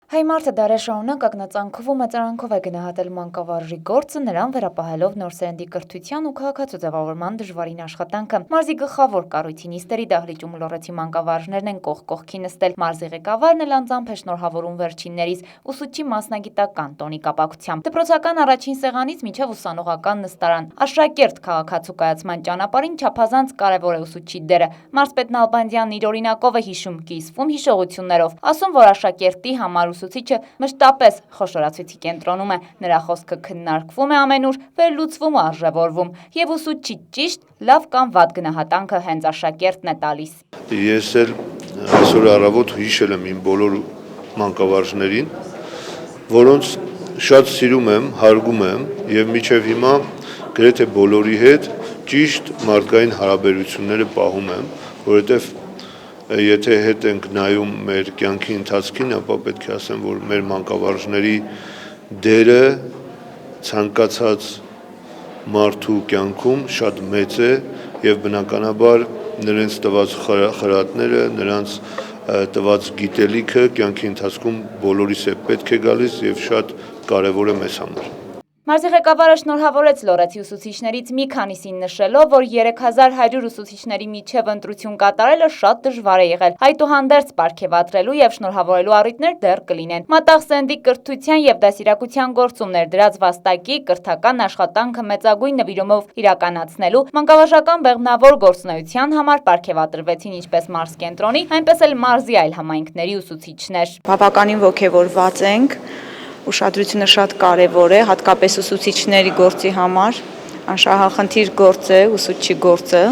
Հայմարթը դարեր շարունակ ակնածանքով ու մեծարանքով է գնահատել մանկավարժի գործը, նրան վերապահելով նոր սերնդի կրթության ու քաղաքացու ձևավորման դժվարին աշխատանքը։ Մարզի գլխավոր կառույցի նիստերի դահլիճում լոռեցի մանկավարժներն են կողք կողքի նստել։ Մարզի ղեկավարն էլ անձամբ է շնորհավորում վերջիններից ուսուցչի մասնագիտական տոնի կապակցությամբ։ Դպրոցական առաջին սեղանից մինչև ուսանողական նստարան։ Աշակերտ քաղաքացու կայացման ճանապարհին չափազանց կարևոր է ուսուցչի դերը։ Մարզպետ Նալբանդյանն իր օրինակով է հիշում, կիսվում հիշողություններով, ասում, որ աշակերտի համար ուսուցիչը մշտապես խոշորացույցի կենտրոնում է, նրա խոսքը քննարկվում է ամենուր, վերլուծվում ու արժևորվում, եւ ուսուցչի ճիշտ, լավ կամ վատ գնահատանքը հենց աշակերտն է տալիս։ Ես էլ այսօր առավոտ հիշել եմ իմ բոլոր մանկավարժներին, որոնց շատ սիրում եմ, հարգում եմ եւ մինչեւ հիմա գրեթե բոլորի հետ ճիշտ մարդկային հարաբերությունները պահում եմ, որովհետեւ եթե հետ ենք նայում մեր կյանքի ընթացքին, ապա պետք է ասեմ, որ մեր մանկավարժների դերը ցանկացած մարդու կյանքում շատ մեծ է եւ բնականաբար նրանց տված խրատները, նրանց տված գիտելիքը կյանքի ընթացքում բոլորիս է պետք է գալիս եւ շատ կարեւոր է մեզ համար։ Մարզի ղեկավարը շնորհավորեց լոռեցի ուսուցիչներից մի քանիսին նշելով, որ 3100 ուսուցիչների միջև ընտրություն կատարելը շատ դժվար է եղել, այդուհանդերձ պարգևատրելու եւ շնորհավորելու առիթներ դեռ կլինեն։ Մատաղ սերնդի կրթության եւ դասիրակության գործում ներդրած վաստակի կրթական աշխատանքը մեծագույն նվիրումով իրականացնելու մանկավարժական բեղմնավոր գործունեության համար պարգևատրվեցին ինչպես մարզ կենտրոնի, այնպես էլ մարզի այլ համայնքների ուսուցիչներ։ Բավականին ոգևորված ենք, ուշադրությունը շատ կարևոր է, հատկապես ուսուցիչների գործի համար, անշահախնդիր գործ է ուսուցչի գործը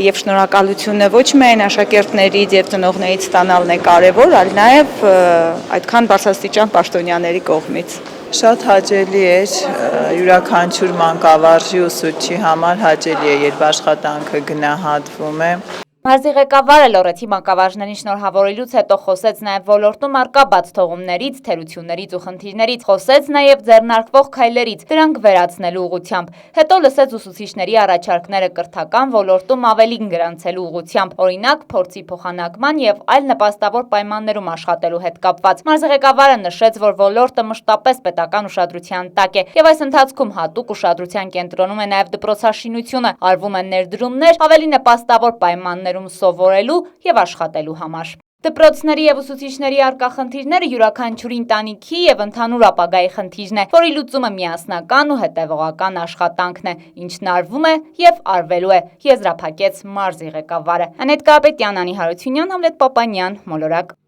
եւ շնորհակալությունը ոչ միայն աշակերտներից եւ ծնողներից ստանալն է կարևոր, այլ նաեւ այդքան բարձրաստիճան պաշտոնյաների կողմից։ Շատ հաճելի էր յուրաքանչյուր մանկավարժի ուսուցչի համար հաճելի է, երբ աշխատանքը գնահատվում է։ Մարզի ղեկավարը լոռեցի մանկավարժներին շնորհավորելուց հետո խոսեց նաև ոլորտում առկա բացթողումներից, թերություններից ու խնդիրներից, խոսեց նաև ձեռնարկվող քայլերից, դրանք վերացնելու ուղղությամբ։ Հետո լսեց ուսուցիչների առաջարկները կրթական ոլորտում ավելին գրանցելու ուղղությամբ, օրինակ փորձի փոխանակման եւ այլ նպաստավոր պայմաններում աշխատելու հետ կապված։ Մարզի ղեկավարը նշեց, որ ոլորտը մշտապես պետական ուշադրության տակ է եւ այս ընթացքում հատուկ ուշադրության կենտրոնում է նաև դպրոցաշինությունը, արվում են ներդրումներ ավելի նպաստավոր պայմաններում սովորելու եւ աշխատելու համար։ Դպրոցների եւ ուսուցիչների առկա խնդիրները յուրաքանչյուր ընտանիքի եւ ընդհանուր ապագայի խնդիրն է, որի լուծումը միասնական ու հետեւողական աշխատանքն է, ինչն արվում է եւ արվելու է, եզրափակեց մարզի ղեկավարը։ Անետ Կարապետյան, Անի Հարությունյան, Համլետ Պապանյան, Մոլորակ։